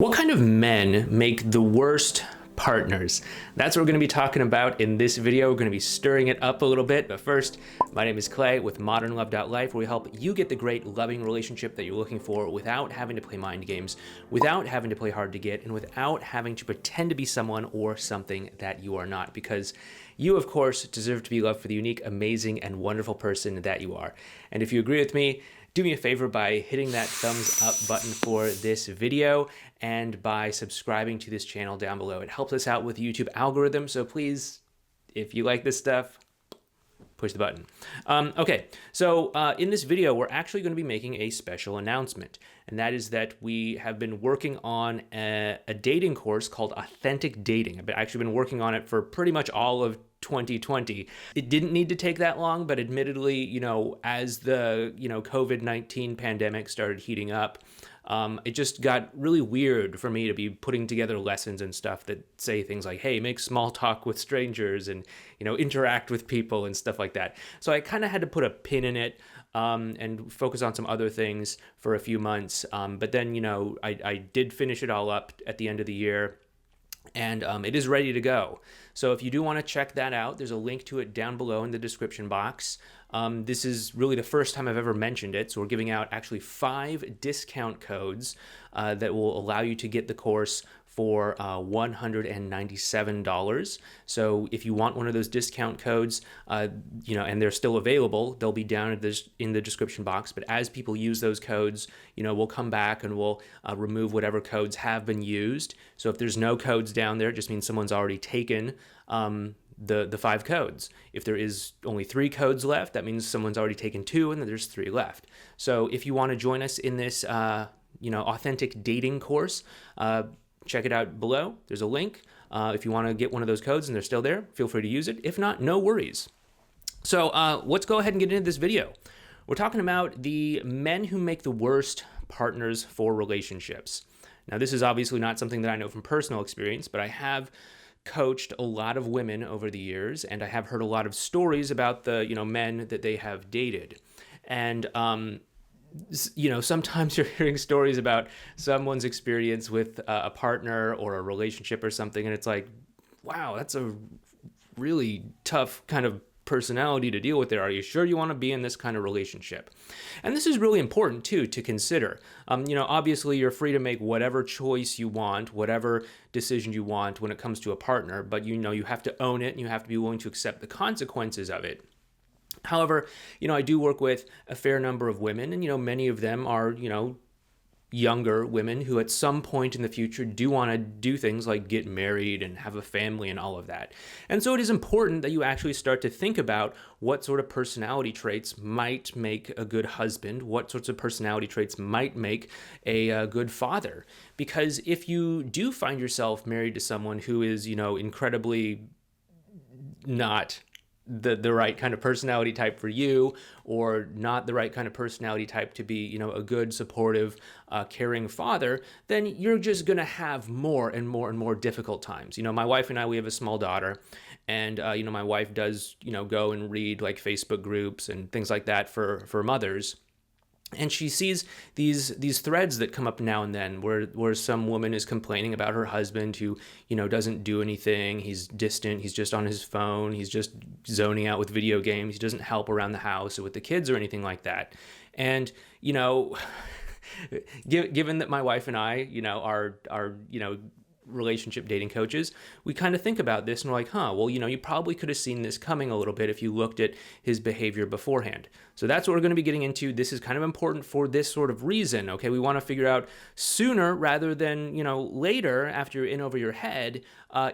What kind of men make the worst partners? That's what we're going to be talking about in this video. We're going to be stirring it up a little bit. But first, my name is Clay with modernlove.life, where we help you get the great loving relationship that you're looking for without having to play mind games, without having to play hard to get, and without having to pretend to be someone or something that you are not. Because you, of course, deserve to be loved for the unique, amazing, and wonderful person that you are. And if you agree with me, do me a favor by hitting that thumbs up button for this video and by subscribing to this channel down below. It helps us out with the YouTube algorithm, so please, if you like this stuff, push the button. Okay, so in this video, we're actually going to be making a special announcement, and that is that we have been working on a dating course called Authentic Dating. I've actually been working on it for pretty much all of 2020. It didn't need to take that long, but admittedly, as the, COVID-19 pandemic started heating up, it just got really weird for me to be putting together lessons and stuff that say things like, hey, make small talk with strangers and, interact with people and stuff like that. So I kind of had to put a pin in it and focus on some other things for a few months. But then, I did finish it all up at the end of the year. And it is ready to go. So if you do want to check that out, there's a link to it down below in the description box. This is really the first time I've ever mentioned it. So we're giving out actually 5 discount codes that will allow you to get the course for $197. So if you want one of those discount codes, and they're still available, they'll be down in the description box. But as people use those codes, we'll come back and we'll remove whatever codes have been used. So if there's no codes down there, it just means someone's already taken the 5 codes. If there is only 3 codes left, that means someone's already taken 2 and then there's 3 left. So if you want to join us in this, authentic dating course, check it out below. There's a link. If you want to get one of those codes and they're still there, feel free to use it. If not, no worries. So let's go ahead and get into this video. We're talking about the men who make the worst partners for relationships. Now, this is obviously not something that I know from personal experience, but I have coached a lot of women over the years, and I have heard a lot of stories about the, men that they have dated. And sometimes you're hearing stories about someone's experience with a partner or a relationship or something, and it's like, wow, that's a really tough kind of personality to deal with there. Are you sure you want to be in this kind of relationship? And this is really important too to consider. Obviously you're free to make whatever choice you want, whatever decision you want when it comes to a partner, but you have to own it and you have to be willing to accept the consequences of it. However, I do work with a fair number of women, and, many of them are, younger women who at some point in the future do want to do things like get married and have a family and all of that. And so it is important that you actually start to think about what sort of personality traits might make a good husband, what sorts of personality traits might make a good father. Because if you do find yourself married to someone who is, incredibly not the right kind of personality type for you, or not the right kind of personality type to be, a good, supportive, caring father, then you're just going to have more and more and more difficult times. My wife and I, we have a small daughter, and, my wife does, go and read like Facebook groups and things like that for mothers. And she sees these threads that come up now and then where some woman is complaining about her husband who, doesn't do anything. He's distant. He's just on his phone. He's just zoning out with video games. He doesn't help around the house or with the kids or anything like that. And, given that my wife and I, are relationship dating coaches, we kind of think about this and we're like, well, you probably could have seen this coming a little bit if you looked at his behavior beforehand. So that's what we're going to be getting into. This is kind of important for this sort of reason, okay? We want to figure out sooner rather than, later after you're in over your head,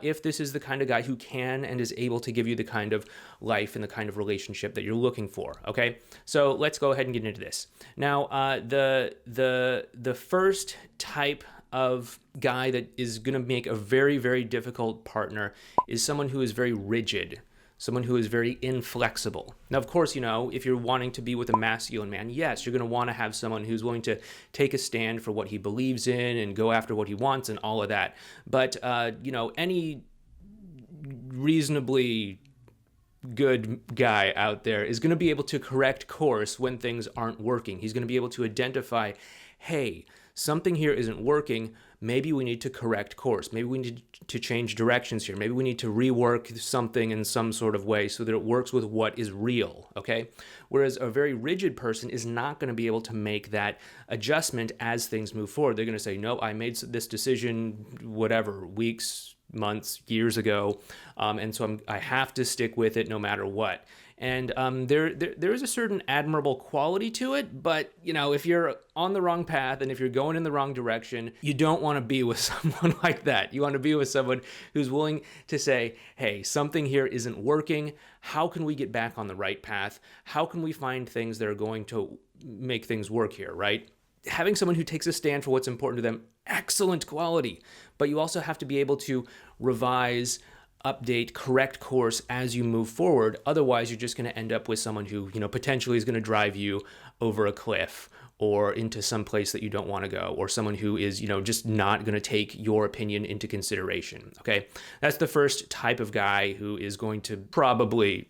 if this is the kind of guy who can and is able to give you the kind of life and the kind of relationship that you're looking for, okay? So let's go ahead and get into this. Now, the first type of guy that is going to make a very, very difficult partner is someone who is very rigid, someone who is very inflexible. Now, of course, if you're wanting to be with a masculine man, yes, you're going to want to have someone who's willing to take a stand for what he believes in and go after what he wants and all of that. But, any reasonably good guy out there is going to be able to correct course when things aren't working. He's going to be able to identify, hey, something here isn't working. maybe we need to correct course. Maybe we need to change directions here. Maybe we need to rework something in some sort of way so that it works with what is real, okay? Whereas a very rigid person is not going to be able to make that adjustment as things move forward. They're going to say, no, I made this decision, whatever, weeks, months, years ago, and so I have to stick with it no matter what. And there is a certain admirable quality to it, but if you're on the wrong path and if you're going in the wrong direction, you don't want to be with someone like that. You want to be with someone who's willing to say, hey, something here isn't working. How can we get back on the right path? How can we find things that are going to make things work here, right? Having someone who takes a stand for what's important to them, excellent quality. But you also have to be able to revise, update, correct course as you move forward. Otherwise, you're just going to end up with someone who, potentially is going to drive you over a cliff or into some place that you don't want to go, or someone who is, just not going to take your opinion into consideration. Okay. That's the first type of guy who is going to probably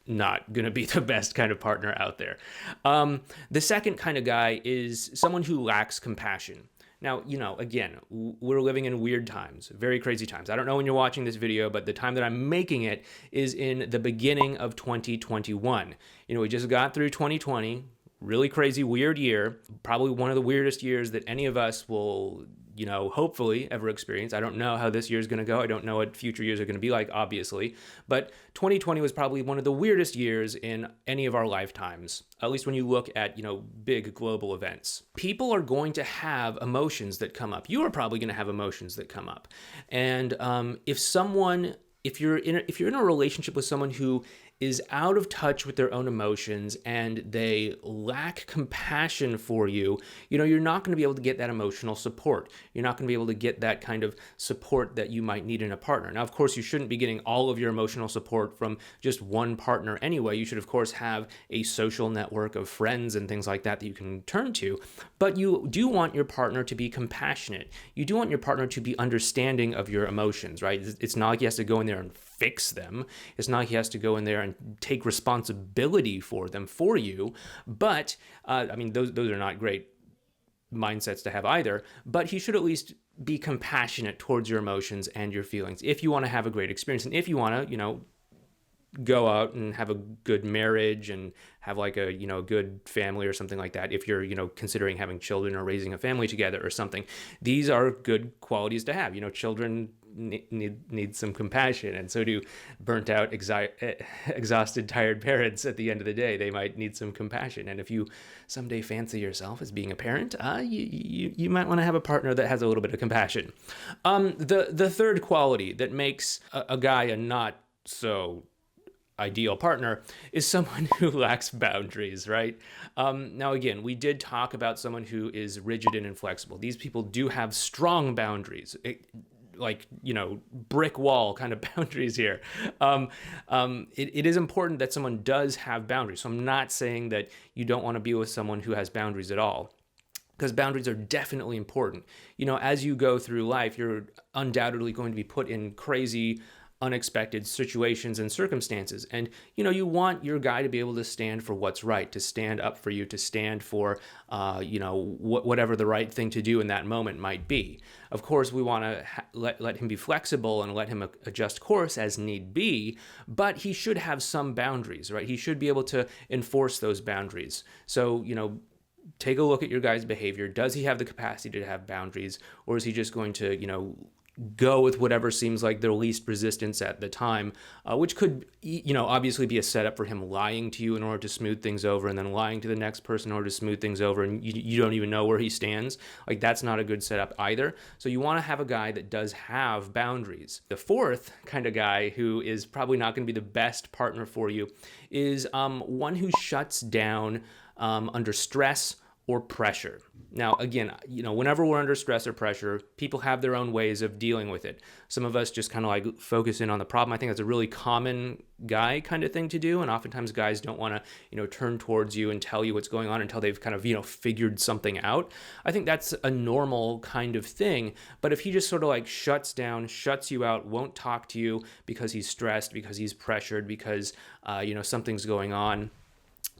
not going to be the best kind of partner out there. The second kind of guy is someone who lacks compassion. Now, again, we're living in weird times, very crazy times. I don't know when you're watching this video, but the time that I'm making it is in the beginning of 2021. We just got through 2020, really crazy, weird year, probably one of the weirdest years that any of us will hopefully ever experience. I don't know how this year is going to go. I don't know what future years are going to be like, obviously. But 2020 was probably one of the weirdest years in any of our lifetimes, at least when you look at, big global events. People are going to have emotions that come up. You are probably going to have emotions that come up. And if you're in a relationship with someone who is out of touch with their own emotions and they lack compassion for you, you're not going to be able to get that emotional support. You're not going to be able to get that kind of support that you might need in a partner. Now, of course, you shouldn't be getting all of your emotional support from just one partner anyway. You should, of course, have a social network of friends and things like that you can turn to. But you do want your partner to be compassionate. You do want your partner to be understanding of your emotions, right? It's not like he has to go in there and fix them. It's not like he has to go in there and take responsibility for them for you. But those are not great mindsets to have either. But he should at least be compassionate towards your emotions and your feelings if you want to have a great experience, and if you want to go out and have a good marriage and have like a good family or something like that. If you're considering having children or raising a family together or something, these are good qualities to have. Children need some compassion, and so do burnt out, exhausted, tired parents. At the end of the day, they might need some compassion. And if you someday fancy yourself as being a parent, you might want to have a partner that has a little bit of compassion. The third quality that makes a guy a not so ideal partner is someone who lacks boundaries, right? Now, again, we did talk about someone who is rigid and inflexible. These people do have strong boundaries, brick wall kind of boundaries here. It is important that someone does have boundaries. So I'm not saying that you don't want to be with someone who has boundaries at all, because boundaries are definitely important. As you go through life, you're undoubtedly going to be put in crazy, unexpected situations and circumstances. And, you want your guy to be able to stand for what's right, to stand up for you, to stand for, whatever the right thing to do in that moment might be. Of course, we want to let him be flexible and let him adjust course as need be, but he should have some boundaries, right? He should be able to enforce those boundaries. So, take a look at your guy's behavior. Does he have the capacity to have boundaries, or is he just going to, go with whatever seems like the least resistance at the time, which could, obviously be a setup for him lying to you in order to smooth things over, and then lying to the next person in order to smooth things over, and you don't even know where he stands. Like, that's not a good setup either. So you want to have a guy that does have boundaries. The fourth kind of guy who is probably not going to be the best partner for you is one who shuts down under stress or pressure. Now, again, whenever we're under stress or pressure, people have their own ways of dealing with it. Some of us just kind of like focus in on the problem. I think that's a really common guy kind of thing to do. And oftentimes guys don't want to, turn towards you and tell you what's going on until they've kind of, figured something out. I think that's a normal kind of thing. But if he just sort of like shuts down, shuts you out, won't talk to you because he's stressed, because he's pressured, because, something's going on,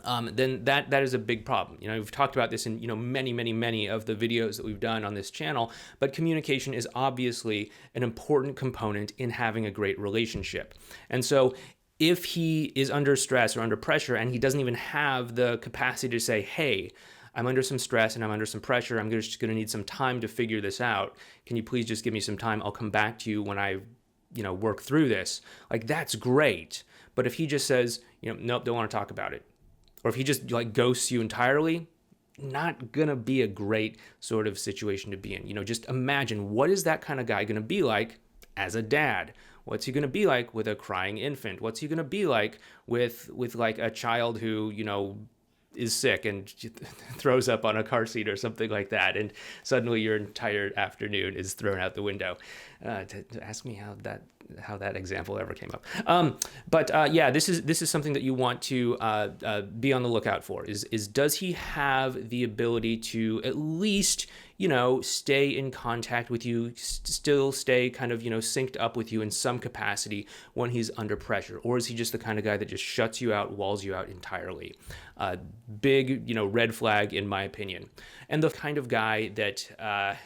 then that is a big problem. We've talked about this in many of the videos that we've done on this channel, but communication is obviously an important component in having a great relationship. And so if he is under stress or under pressure and he doesn't even have the capacity to say, hey, I'm under some stress and I'm under some pressure, I'm just going to need some time to figure this out. Can you please just give me some time? I'll come back to you when I work through this. Like, that's great. But if he just says, nope, don't want to talk about it, or if he just ghosts you entirely, not gonna be a great sort of situation to be in. Just imagine, what is that kind of guy gonna be like as a dad? What's he gonna be like with a crying infant? What's he gonna be like with like a child who, is sick and throws up on a car seat or something like that, and suddenly your entire afternoon is thrown out the window? To ask me how that example ever came up. But yeah, this is something that you want to be on the lookout for. Is does he have the ability to at least stay in contact with you, still stay kind of synced up with you in some capacity when he's under pressure, or is he just the kind of guy that just shuts you out, walls you out entirely? Big red flag in my opinion. And the kind of guy that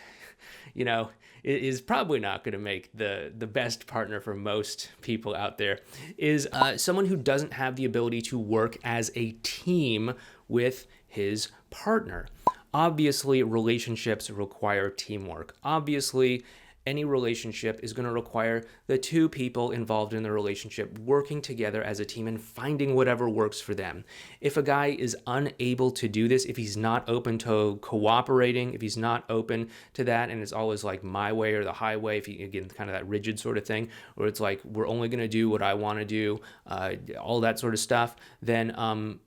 is probably not going to make the best partner for most people out there is someone who doesn't have the ability to work as a team with his partner. Obviously, relationships require teamwork. Obviously, any relationship is going to require the two people involved in the relationship working together as a team and finding whatever works for them. If a guy is unable to do this, if he's not open to cooperating, if he's not open to that, and it's always like my way or the highway, if he, again, kind of that rigid sort of thing, where it's like, we're only going to do what I want to do, all that sort of stuff, then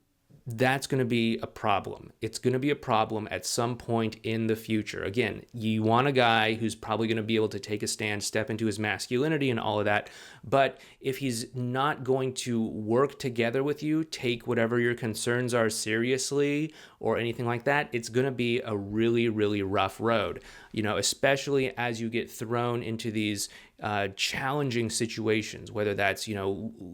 that's going to be a problem. It's going to be a problem at some point in the future. Again, you want a guy who's probably going to be able to take a stand, step into his masculinity and all of that. But if he's not going to work together with you, take whatever your concerns are seriously or anything like that, it's going to be a really, really rough road, especially as you get thrown into these challenging situations, whether that's,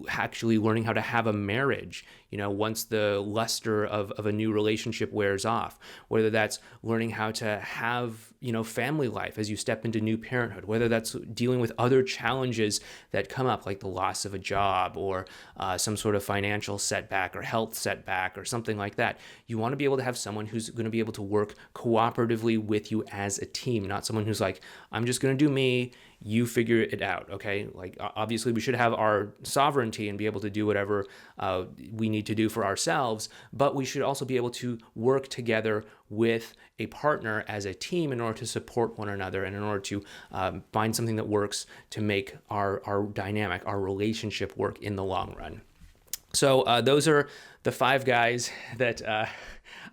actually learning how to have a marriage, once the luster of a new relationship wears off, whether that's learning how to have, family life as you step into new parenthood, whether that's dealing with other challenges that come up, like the loss of a job or some sort of financial setback or health setback or something like that. You want to be able to have someone who's going to be able to work cooperatively with you as a team, not someone who's like, I'm just going to do me, you figure it out, okay? Like, obviously we should have our sovereignty and be able to do whatever we need to do for ourselves, but we should also be able to work together with a partner as a team in order to support one another and in order to find something that works to make our dynamic, our relationship work in the long run. So those are the 5 guys that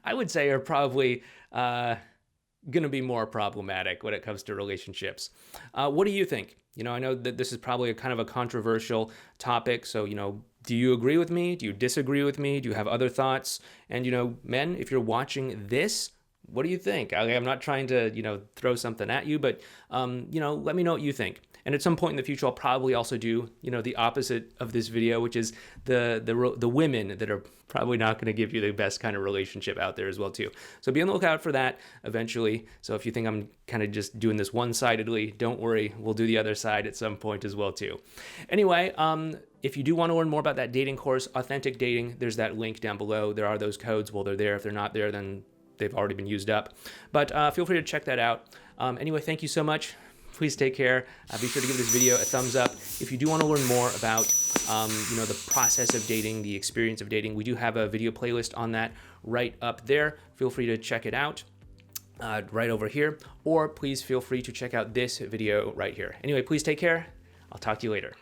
I would say are probably going to be more problematic when it comes to relationships. What do you think? I know that this is probably a kind of a controversial topic. So, do you agree with me? Do you disagree with me? Do you have other thoughts? And, men, if you're watching this, what do you think? I'm not trying to, throw something at you, but, let me know what you think. And at some point in the future, I'll probably also do, the opposite of this video, which is the women that are probably not going to give you the best kind of relationship out there as well too. So be on the lookout for that eventually. So if you think I'm kind of just doing this one-sidedly, don't worry, we'll do the other side at some point as well too. Anyway, if you do want to learn more about that dating course, Authentic Dating, there's that link down below. There are those codes. Well, they're there. If they're not there, then they've already been used up. But feel free to check that out. Anyway, thank you so much. Please take care. Be sure to give this video a thumbs up. If you do want to learn more about, the process of dating, the experience of dating, we do have a video playlist on that right up there. Feel free to check it out right over here, or please feel free to check out this video right here. Anyway, please take care. I'll talk to you later.